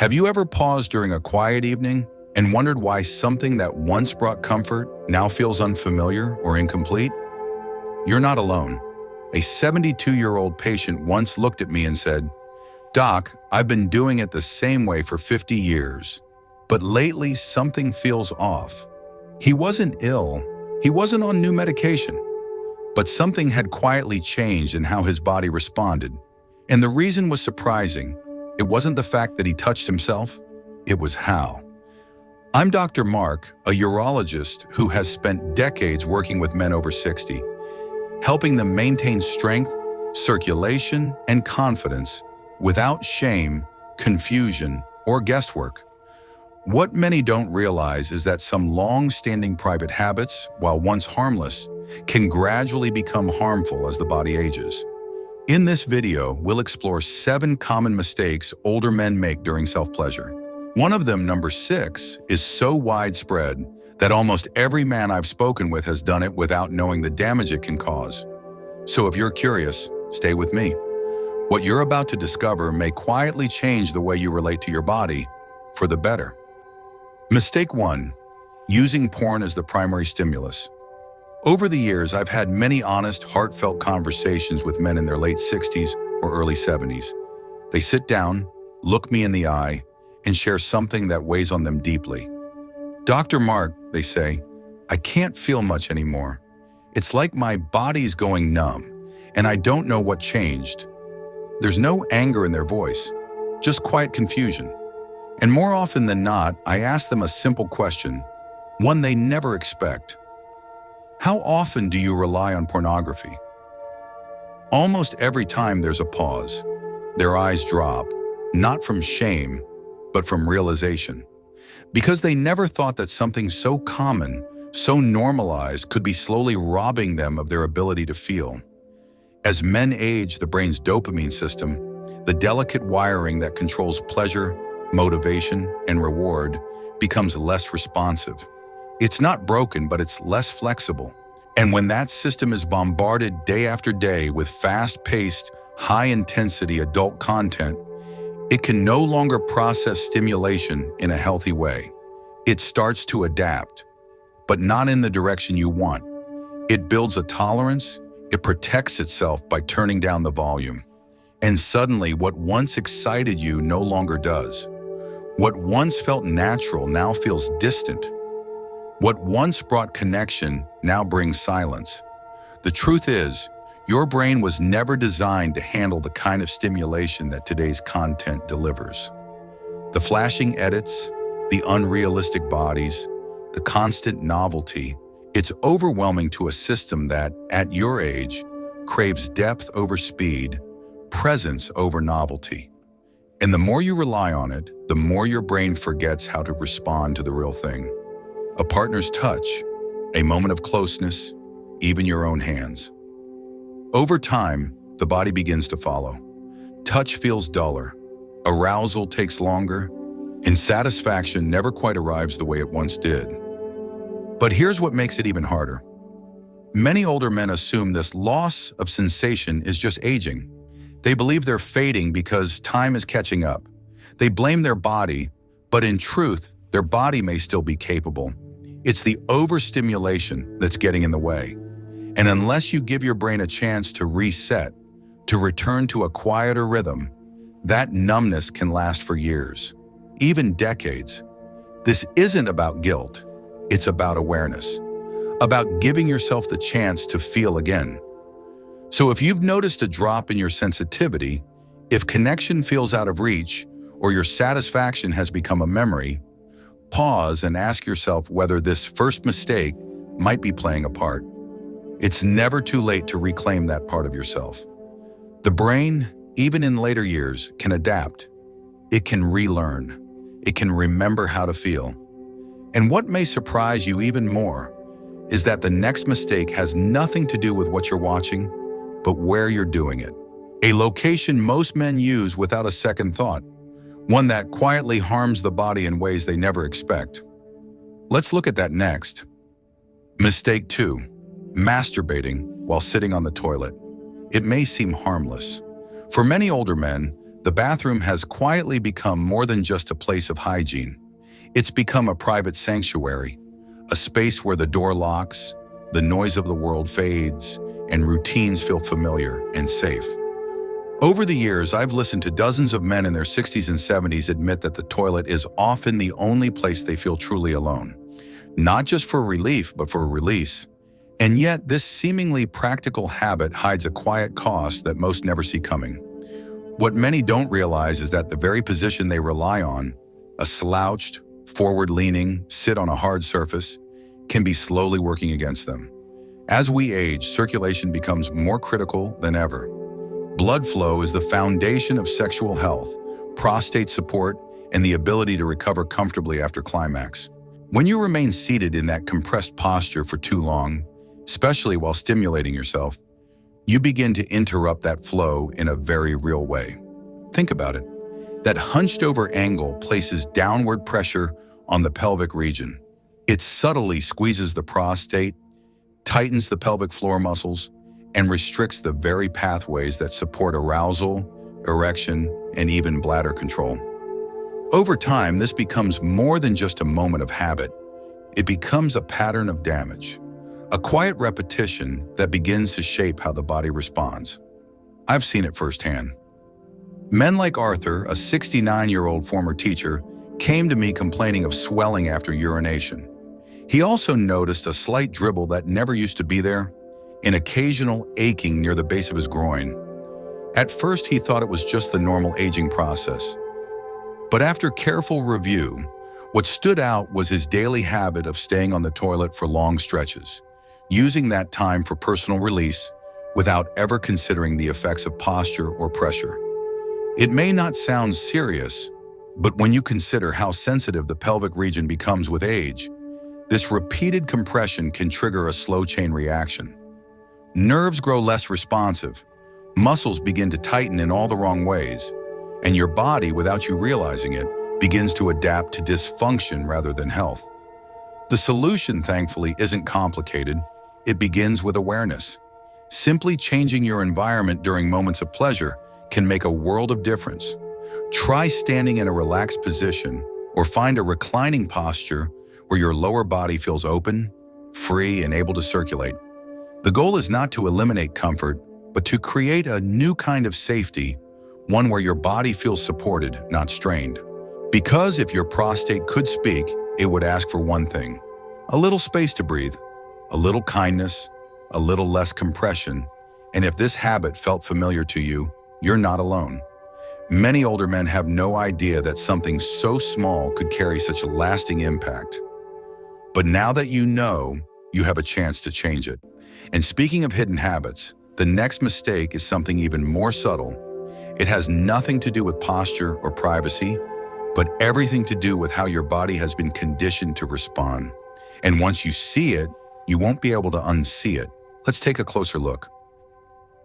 Have you ever paused during a quiet evening and wondered why something that once brought comfort now feels unfamiliar or incomplete? You're not alone. A 72-year-old patient once looked at me and said, "Doc, I've been doing it the same way for 50 years, but lately something feels off." He wasn't ill, he wasn't on new medication, but something had quietly changed in how his body responded. And the reason was surprising. It wasn't the fact that he touched himself, it was how. I'm Dr. Mark, a urologist who has spent decades working with men over 60, helping them maintain strength, circulation, and confidence without shame, confusion, or guesswork. What many don't realize is that some long-standing private habits, while once harmless, can gradually become harmful as the body ages. In this video, we'll explore 7 common mistakes older men make during self-pleasure. One of them, number 6, is so widespread that almost every man I've spoken with has done it without knowing the damage it can cause. So if you're curious, stay with me. What you're about to discover may quietly change the way you relate to your body for the better. Mistake 1, using porn as the primary stimulus. Over the years, I've had many honest, heartfelt conversations with men in their late 60s or early 70s. They sit down, look me in the eye, and share something that weighs on them deeply. "Dr. Mark," they say, "I can't feel much anymore. It's like my body's going numb, and I don't know what changed." There's no anger in their voice, just quiet confusion. And more often than not, I ask them a simple question, one they never expect. How often do you rely on pornography? Almost every time there's a pause. Their eyes drop, not from shame, but from realization. Because they never thought that something so common, so normalized, could be slowly robbing them of their ability to feel. As men age, the brain's dopamine system, the delicate wiring that controls pleasure, motivation, and reward, becomes less responsive. It's not broken, but it's less flexible. And when that system is bombarded day after day with fast-paced, high-intensity adult content, it can no longer process stimulation in a healthy way. It starts to adapt, but not in the direction you want. It builds a tolerance, it protects itself by turning down the volume. And suddenly, what once excited you no longer does. What once felt natural now feels distant. What once brought connection now brings silence. The truth is, your brain was never designed to handle the kind of stimulation that today's content delivers. The flashing edits, the unrealistic bodies, the constant novelty, it's overwhelming to a system that, at your age, craves depth over speed, presence over novelty. And the more you rely on it, the more your brain forgets how to respond to the real thing. A partner's touch, a moment of closeness, even your own hands. Over time, the body begins to follow. Touch feels duller, arousal takes longer, and satisfaction never quite arrives the way it once did. But here's what makes it even harder. Many older men assume this loss of sensation is just aging. They believe they're fading because time is catching up. They blame their body, but in truth, their body may still be capable. It's the overstimulation that's getting in the way. And unless you give your brain a chance to reset, to return to a quieter rhythm, that numbness can last for years, even decades. This isn't about guilt, it's about awareness, about giving yourself the chance to feel again. So if you've noticed a drop in your sensitivity, if connection feels out of reach, or your satisfaction has become a memory, pause and ask yourself whether this first mistake might be playing a part. It's never too late to reclaim that part of yourself. The brain, even in later years, can adapt. It can relearn. It can remember how to feel. And what may surprise you even more is that the next mistake has nothing to do with what you're watching, but where you're doing it. A location most men use without a second thought, one that quietly harms the body in ways they never expect. Let's look at that next. Mistake 2, masturbating while sitting on the toilet. It may seem harmless. For many older men, The bathroom has quietly become more than just a place of hygiene. It's become a private sanctuary, a space where the door locks, the noise of the world fades, and routines feel familiar and safe. Over the years, I've listened to dozens of men in their 60s and 70s admit that the toilet is often the only place they feel truly alone. Not just for relief, but for release. And yet, this seemingly practical habit hides a quiet cost that most never see coming. What many don't realize is that the very position they rely on, a slouched, forward-leaning, sit on a hard surface, can be slowly working against them. As we age, circulation becomes more critical than ever. Blood flow is the foundation of sexual health, prostate support, and the ability to recover comfortably after climax. When you remain seated in that compressed posture for too long, especially while stimulating yourself, you begin to interrupt that flow in a very real way. Think about it. That hunched-over angle places downward pressure on the pelvic region. It subtly squeezes the prostate, tightens the pelvic floor muscles, and restricts the very pathways that support arousal, erection, and even bladder control. Over time, this becomes more than just a moment of habit. It becomes a pattern of damage, a quiet repetition that begins to shape how the body responds. I've seen it firsthand. Men like Arthur, a 69-year-old former teacher, came to me complaining of swelling after urination. He also noticed a slight dribble that never used to be there, an occasional aching near the base of his groin. At first, he thought it was just the normal aging process. But after careful review, what stood out was his daily habit of staying on the toilet for long stretches, using that time for personal release without ever considering the effects of posture or pressure. It may not sound serious, but when you consider how sensitive the pelvic region becomes with age, this repeated compression can trigger a slow chain reaction. Nerves grow less responsive, muscles begin to tighten in all the wrong ways, and your body, without you realizing it, begins to adapt to dysfunction rather than health. The solution, thankfully, isn't complicated. It begins with awareness. Simply changing your environment during moments of pleasure can make a world of difference. Try standing in a relaxed position or find a reclining posture where your lower body feels open, free, and able to circulate. The goal is not to eliminate comfort, but to create a new kind of safety, one where your body feels supported, not strained. Because if your prostate could speak, it would ask for one thing: a little space to breathe, a little kindness, a little less compression. And if this habit felt familiar to you, you're not alone. Many older men have no idea that something so small could carry such a lasting impact. But now that you know, you have a chance to change it. And speaking of hidden habits, the next mistake is something even more subtle. It has nothing to do with posture or privacy, but everything to do with how your body has been conditioned to respond. And once you see it, you won't be able to unsee it. Let's take a closer look.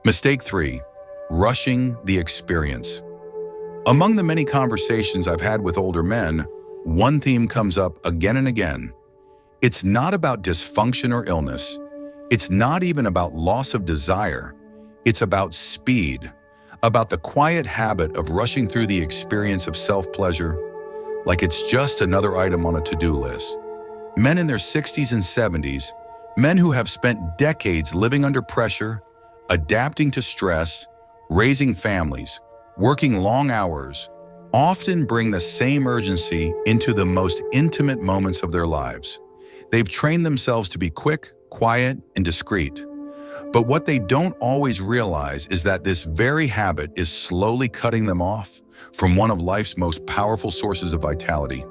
Mistake 3, rushing the experience. Among the many conversations I've had with older men, one theme comes up again and again. It's not about dysfunction or illness. It's not even about loss of desire. It's about speed, about the quiet habit of rushing through the experience of self-pleasure like it's just another item on a to-do list. Men in their 60s and 70s, men who have spent decades living under pressure, adapting to stress, raising families, working long hours, often bring the same urgency into the most intimate moments of their lives. They've trained themselves to be quick, quiet, and discreet. But what they don't always realize is that this very habit is slowly cutting them off from one of life's most powerful sources of vitality.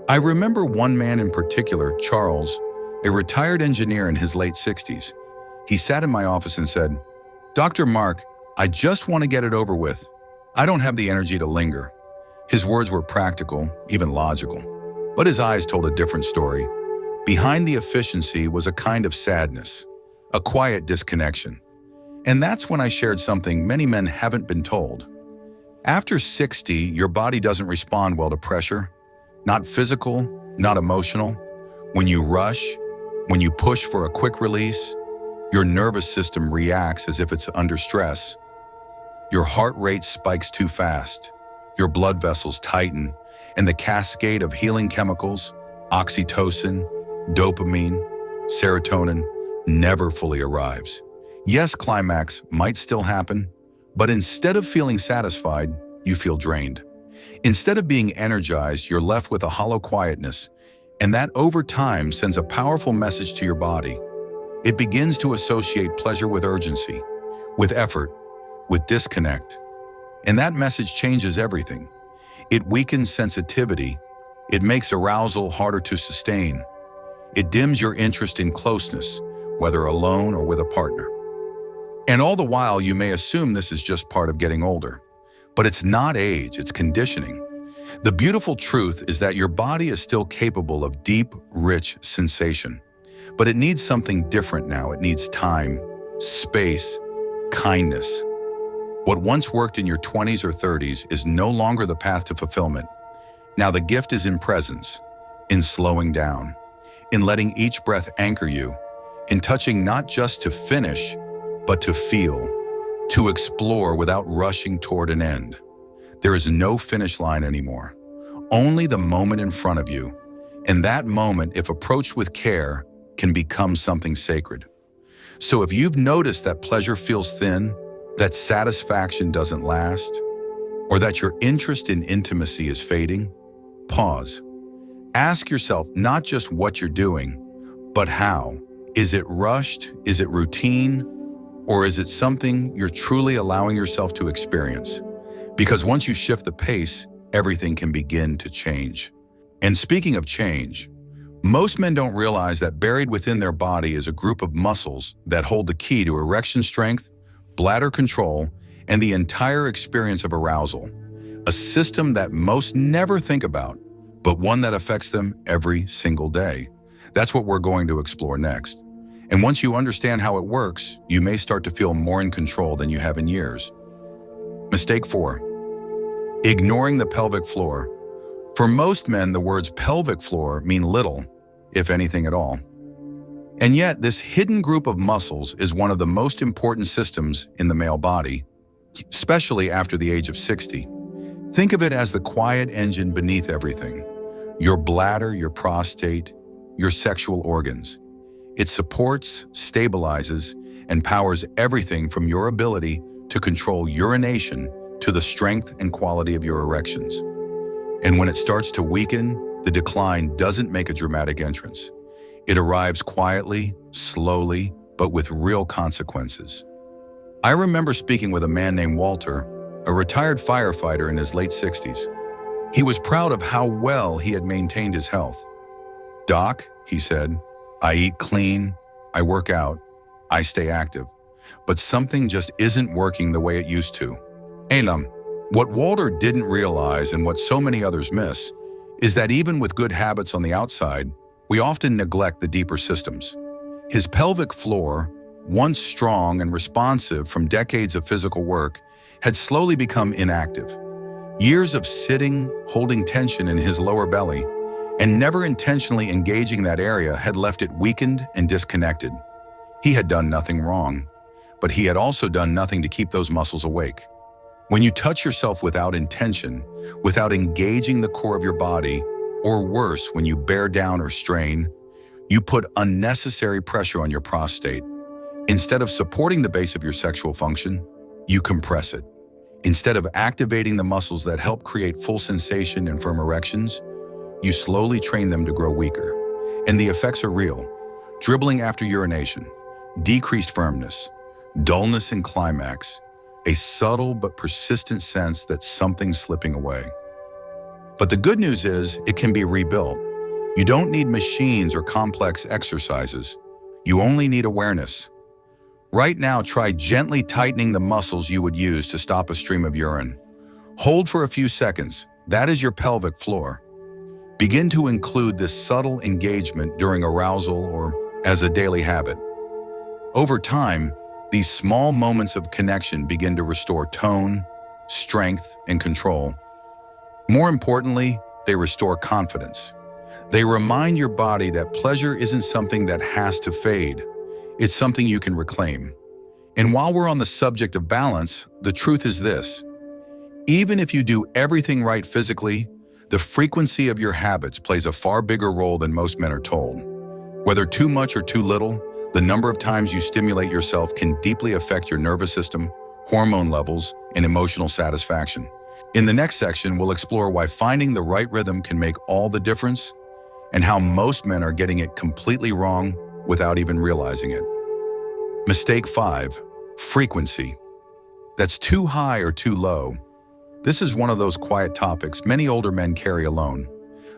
I remember one man in particular, Charles, a retired engineer in his late 60s. He sat in my office and said, "Dr. Mark, I just want to get it over with. I don't have the energy to linger." His words were practical, even logical. But his eyes told a different story. Behind the efficiency was a kind of sadness, a quiet disconnection. And that's when I shared something many men haven't been told. After 60, your body doesn't respond well to pressure. Not physical, not emotional. When you rush, when you push for a quick release, your nervous system reacts as if it's under stress. Your heart rate spikes too fast, your blood vessels tighten, and the cascade of healing chemicals, oxytocin, dopamine, serotonin, never fully arrives. Yes, climax might still happen, but instead of feeling satisfied, you feel drained. Instead of being energized, you're left with a hollow quietness, and that over time sends a powerful message to your body. It begins to associate pleasure with urgency, with effort, with disconnect. And that message changes everything. It weakens sensitivity. It makes arousal harder to sustain. It dims your interest in closeness, whether alone or with a partner. And all the while, you may assume this is just part of getting older. But it's not age, it's conditioning. The beautiful truth is that your body is still capable of deep, rich sensation. But it needs something different now. It needs time, space, kindness. What once worked in your 20s or 30s is no longer the path to fulfillment. Now the gift is in presence, in slowing down, in letting each breath anchor you, in touching not just to finish, but to feel, to explore without rushing toward an end. There is no finish line anymore, only the moment in front of you. And that moment, if approached with care, can become something sacred. So if you've noticed that pleasure feels thin, that satisfaction doesn't last, or that your interest in intimacy is fading, pause. Ask yourself not just what you're doing, but how. Is it rushed? Is it routine? Or is it something you're truly allowing yourself to experience? Because once you shift the pace, everything can begin to change. And speaking of change, most men don't realize that buried within their body is a group of muscles that hold the key to erection strength, bladder control, and the entire experience of arousal. A system that most never think about, but one that affects them every single day. That's what we're going to explore next. And once you understand how it works, you may start to feel more in control than you have in years. Mistake 4. Ignoring the pelvic floor. For most men, the words pelvic floor mean little, if anything at all. And yet, this hidden group of muscles is one of the most important systems in the male body, especially after the age of 60. Think of it as the quiet engine beneath everything. Your bladder, your prostate, your sexual organs. It supports, stabilizes, and powers everything from your ability to control urination to the strength and quality of your erections. And when it starts to weaken, the decline doesn't make a dramatic entrance. It arrives quietly, slowly, but with real consequences. I remember speaking with a man named Walter, a retired firefighter in his late 60s. He was proud of how well he had maintained his health. "Doc," he said, "I eat clean, I work out, I stay active, but something just isn't working the way it used to." What Walter didn't realize, and what so many others miss, is that even with good habits on the outside, we often neglect the deeper systems. His pelvic floor, once strong and responsive from decades of physical work, had slowly become inactive. Years of sitting, holding tension in his lower belly, and never intentionally engaging that area had left it weakened and disconnected. He had done nothing wrong, but he had also done nothing to keep those muscles awake. When you touch yourself without intention, without engaging the core of your body, or worse, when you bear down or strain, you put unnecessary pressure on your prostate. Instead of supporting the base of your sexual function, you compress it. Instead of activating the muscles that help create full sensation and firm erections, you slowly train them to grow weaker. And the effects are real. Dribbling after urination, decreased firmness, dullness in climax, a subtle but persistent sense that something's slipping away. But the good news is it can be rebuilt. You don't need machines or complex exercises. You only need awareness. Right now, try gently tightening the muscles you would use to stop a stream of urine. Hold for a few seconds. That is your pelvic floor. Begin to include this subtle engagement during arousal or as a daily habit. Over time, these small moments of connection begin to restore tone, strength, and control. More importantly, they restore confidence. They remind your body that pleasure isn't something that has to fade. It's something you can reclaim. And while we're on the subject of balance, the truth is this. Even if you do everything right physically, the frequency of your habits plays a far bigger role than most men are told. Whether too much or too little, the number of times you stimulate yourself can deeply affect your nervous system, hormone levels, and emotional satisfaction. In the next section, we'll explore why finding the right rhythm can make all the difference and how most men are getting it completely wrong without even realizing it. Mistake 5, frequency. That's too high or too low. This is one of those quiet topics many older men carry alone.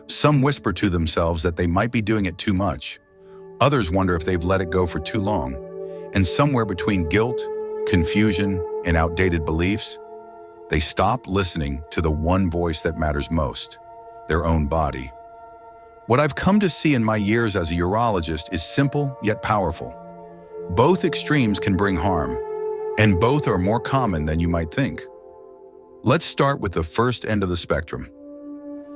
Some whisper to themselves that they might be doing it too much. Others wonder if they've let it go for too long. And somewhere between guilt, confusion, and outdated beliefs, they stop listening to the one voice that matters most, their own body. What I've come to see in my years as a urologist is simple yet powerful. Both extremes can bring harm, and both are more common than you might think. Let's start with the first end of the spectrum.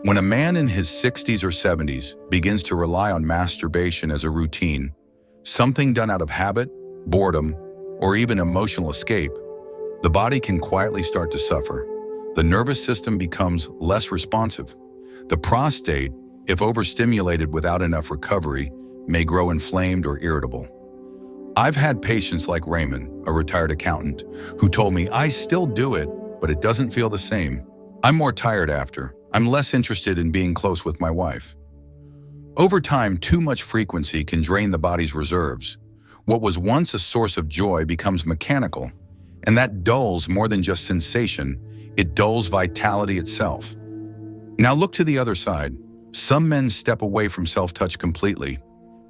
When a man in his 60s or 70s begins to rely on masturbation as a routine, something done out of habit, boredom, or even emotional escape, the body can quietly start to suffer. The nervous system becomes less responsive. The prostate, if overstimulated without enough recovery, may grow inflamed or irritable. I've had patients like Raymond, a retired accountant, who told me, "I still do it, but it doesn't feel the same. I'm more tired after. I'm less interested in being close with my wife." Over time, too much frequency can drain the body's reserves. What was once a source of joy becomes mechanical, and that dulls more than just sensation, it dulls vitality itself. Now look to the other side. Some men step away from self-touch completely.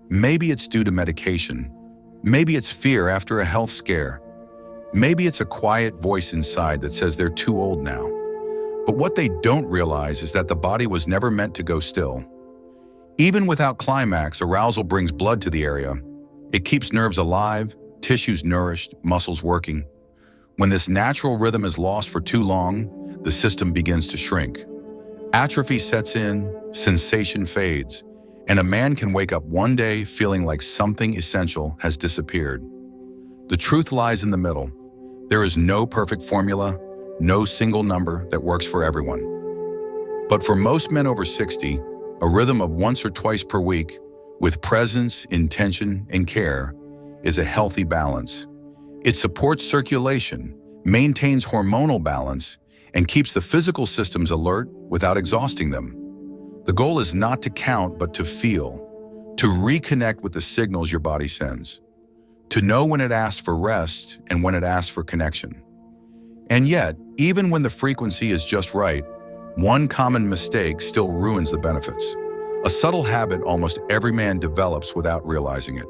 Maybe it's due to medication. Maybe it's fear after a health scare. Maybe it's a quiet voice inside that says they're too old now. But what they don't realize is that the body was never meant to go still. Even without climax, arousal brings blood to the area. It keeps nerves alive, tissues nourished, muscles working. When this natural rhythm is lost for too long, the system begins to shrink. Atrophy sets in, sensation fades, and a man can wake up one day feeling like something essential has disappeared. The truth lies in the middle. There is no perfect formula, no single number that works for everyone. But for most men over 60, a rhythm of once or twice per week, with presence, intention, and care, is a healthy balance. It supports circulation, maintains hormonal balance, and keeps the physical systems alert without exhausting them. The goal is not to count, but to feel, to reconnect with the signals your body sends, to know when it asks for rest and when it asks for connection. And yet, even when the frequency is just right, one common mistake still ruins the benefits. A subtle habit almost every man develops without realizing it.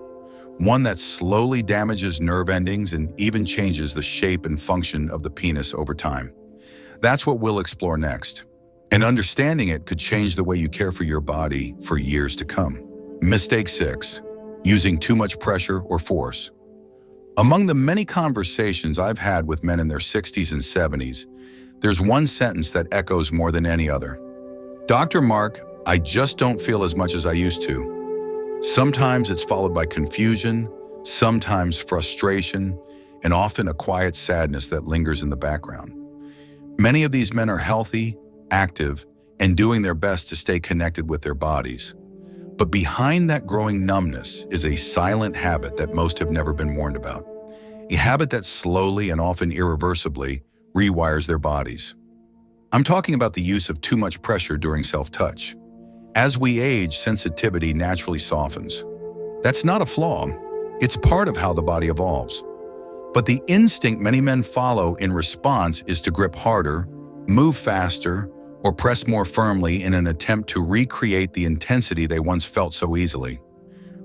One that slowly damages nerve endings and even changes the shape and function of the penis over time. That's what we'll explore next. And understanding it could change the way you care for your body for years to come. Mistake 6, using too much pressure or force. Among the many conversations I've had with men in their 60s and 70s, there's one sentence that echoes more than any other. "Dr. Mark, I just don't feel as much as I used to." Sometimes it's followed by confusion, sometimes frustration, and often a quiet sadness that lingers in the background. Many of these men are healthy, active, and doing their best to stay connected with their bodies. But behind that growing numbness is a silent habit that most have never been warned about. A habit that slowly and often irreversibly rewires their bodies. I'm talking about the use of too much pressure during self-touch. As we age, sensitivity naturally softens. That's not a flaw. It's part of how the body evolves. But the instinct many men follow in response is to grip harder, move faster, or press more firmly in an attempt to recreate the intensity they once felt so easily.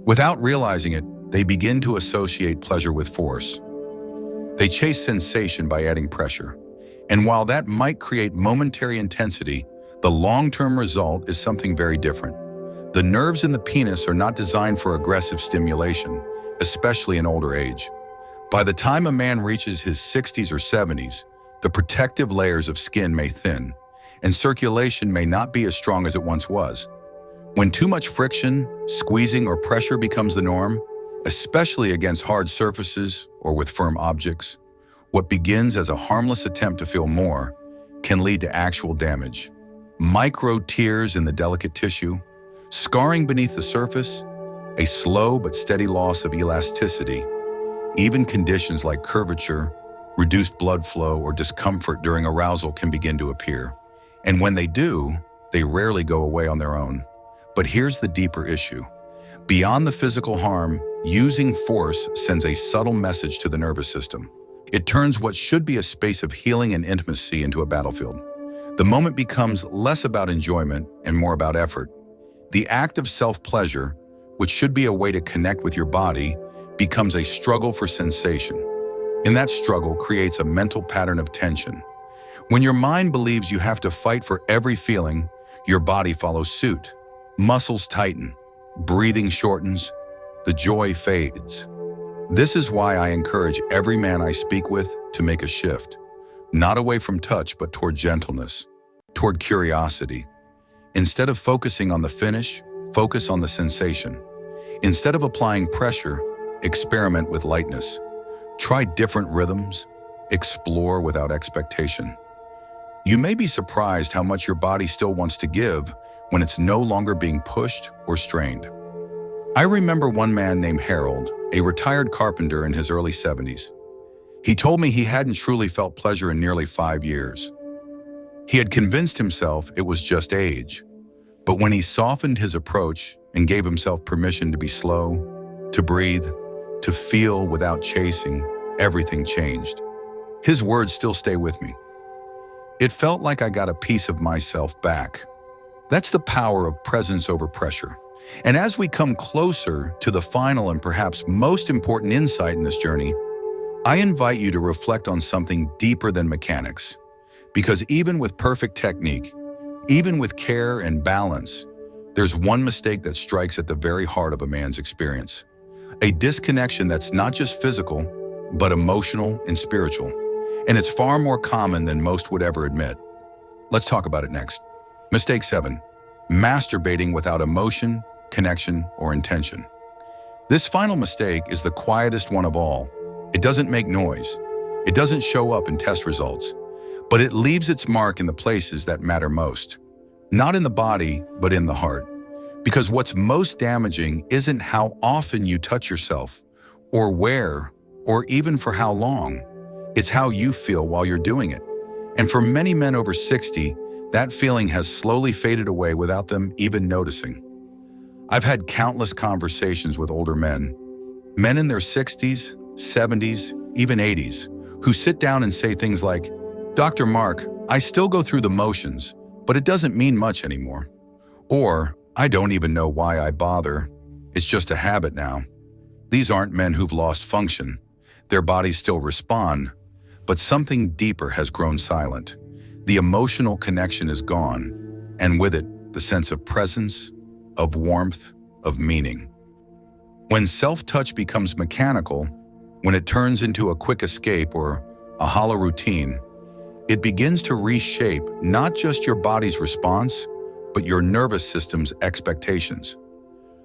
Without realizing it, they begin to associate pleasure with force. They chase sensation by adding pressure. And while that might create momentary intensity, the long-term result is something very different. The nerves in the penis are not designed for aggressive stimulation, especially in older age. By the time a man reaches his 60s or 70s, the protective layers of skin may thin, and circulation may not be as strong as it once was. When too much friction, squeezing, or pressure becomes the norm, especially against hard surfaces or with firm objects. What begins as a harmless attempt to feel more can lead to actual damage. Micro tears in the delicate tissue, scarring beneath the surface, a slow but steady loss of elasticity. Even conditions like curvature, reduced blood flow, or discomfort during arousal can begin to appear. And when they do, they rarely go away on their own. But here's the deeper issue. Beyond the physical harm, using force sends a subtle message to the nervous system. It turns what should be a space of healing and intimacy into a battlefield. The moment becomes less about enjoyment and more about effort. The act of self-pleasure, which should be a way to connect with your body, becomes a struggle for sensation. And that struggle creates a mental pattern of tension. When your mind believes you have to fight for every feeling, your body follows suit. Muscles tighten, breathing shortens, the joy fades. This is why I encourage every man I speak with to make a shift, not away from touch, but toward gentleness, toward curiosity. Instead of focusing on the finish, focus on the sensation. Instead of applying pressure, experiment with lightness. Try different rhythms, explore without expectation. You may be surprised how much your body still wants to give when it's no longer being pushed or strained. I remember one man named Harold, a retired carpenter in his early 70s. He told me he hadn't truly felt pleasure in nearly 5 years. He had convinced himself it was just age. But when he softened his approach and gave himself permission to be slow, to breathe, to feel without chasing, everything changed. His words still stay with me. It felt like I got a piece of myself back. That's the power of presence over pressure. And as we come closer to the final and perhaps most important insight in this journey, I invite you to reflect on something deeper than mechanics. Because even with perfect technique, even with care and balance, there's one mistake that strikes at the very heart of a man's experience. A disconnection that's not just physical, but emotional and spiritual. And it's far more common than most would ever admit. Let's talk about it next. Mistake 7, masturbating without emotion, connection, or intention. This final mistake is the quietest one of all. It doesn't make noise. It doesn't show up in test results, but it leaves its mark in the places that matter most. Not in the body, but in the heart. Because what's most damaging isn't how often you touch yourself, or where, or even for how long. It's how you feel while you're doing it. And for many men over 60, that feeling has slowly faded away without them even noticing. I've had countless conversations with older men in their 60s, 70s, even 80s, who sit down and say things like, "Dr. Mark, I still go through the motions, but it doesn't mean much anymore." Or, "I don't even know why I bother. It's just a habit now." These aren't men who've lost function. Their bodies still respond, but something deeper has grown silent. The emotional connection is gone, and with it, the sense of presence, of warmth, of meaning. When self-touch becomes mechanical, when it turns into a quick escape or a hollow routine, it begins to reshape not just your body's response, but your nervous system's expectations.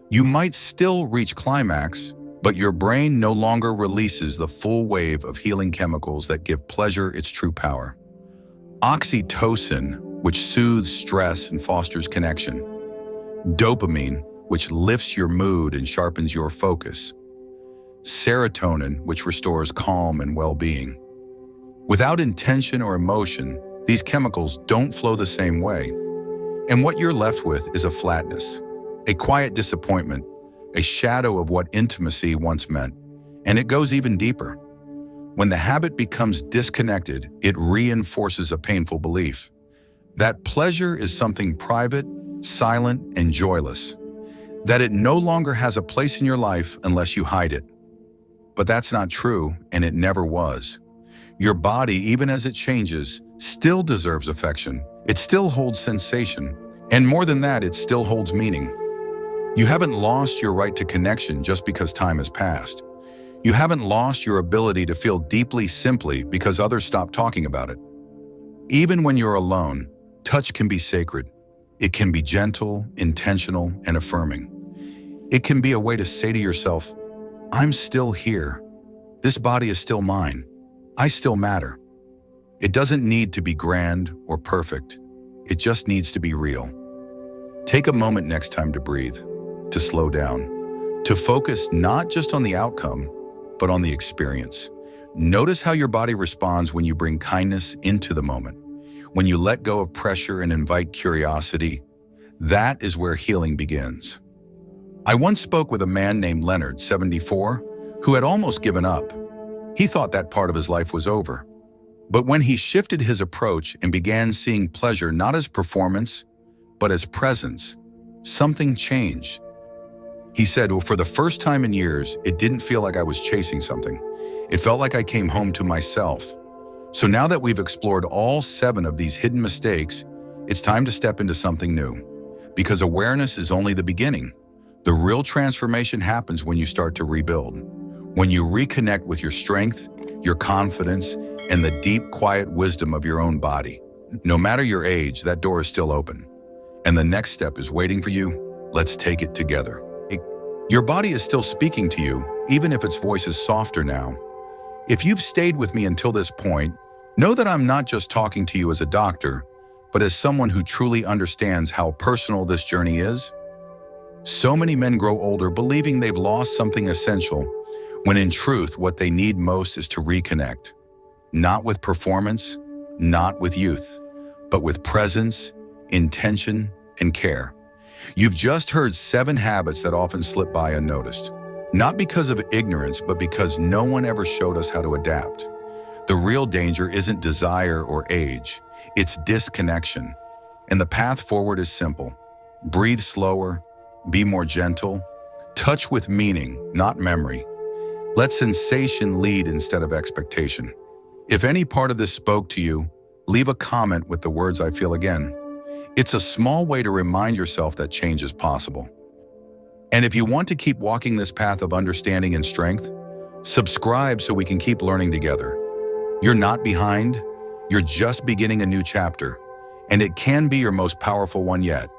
You might still reach climax, but your brain no longer releases the full wave of healing chemicals that give pleasure its true power. Oxytocin, which soothes stress and fosters connection. Dopamine, which lifts your mood and sharpens your focus. Serotonin, which restores calm and well-being. Without intention or emotion, these chemicals don't flow the same way. And what you're left with is a flatness, a quiet disappointment, a shadow of what intimacy once meant. And it goes even deeper. When the habit becomes disconnected, it reinforces a painful belief that pleasure is something private, silent, and joyless, that it no longer has a place in your life unless you hide it. But that's not true, and it never was. Your body, even as it changes, still deserves affection. It still holds sensation, and more than that, it still holds meaning. You haven't lost your right to connection just because time has passed. You haven't lost your ability to feel deeply simply because others stopped talking about it. Even when you're alone, touch can be sacred. It can be gentle, intentional, and affirming. It can be a way to say to yourself, I'm still here. This body is still mine. I still matter. It doesn't need to be grand or perfect. It just needs to be real. Take a moment next time to breathe, to slow down, to focus not just on the outcome, but on the experience. Notice how your body responds when you bring kindness into the moment. When you let go of pressure and invite curiosity, that is where healing begins. I once spoke with a man named Leonard, 74, who had almost given up. He thought that part of his life was over. But when he shifted his approach and began seeing pleasure not as performance, but as presence, something changed. He said, well, for the first time in years, it didn't feel like I was chasing something. It felt like I came home to myself. So now that we've explored all 7 of these hidden mistakes, it's time to step into something new. Because awareness is only the beginning. The real transformation happens when you start to rebuild. When you reconnect with your strength, your confidence, and the deep, quiet wisdom of your own body. No matter your age, that door is still open. And the next step is waiting for you. Let's take it together. Your body is still speaking to you, even if its voice is softer now. If you've stayed with me until this point, know that I'm not just talking to you as a doctor, but as someone who truly understands how personal this journey is. So many men grow older believing they've lost something essential, when in truth, what they need most is to reconnect. Not with performance, not with youth, but with presence, intention, and care. You've just heard 7 habits that often slip by unnoticed. Not because of ignorance, but because no one ever showed us how to adapt. The real danger isn't desire or age, it's disconnection. And the path forward is simple. Breathe slower, be more gentle, touch with meaning, not memory. Let sensation lead instead of expectation. If any part of this spoke to you, leave a comment with the words "I feel again." It's a small way to remind yourself that change is possible. And if you want to keep walking this path of understanding and strength, subscribe so we can keep learning together. You're not behind, you're just beginning a new chapter, and it can be your most powerful one yet.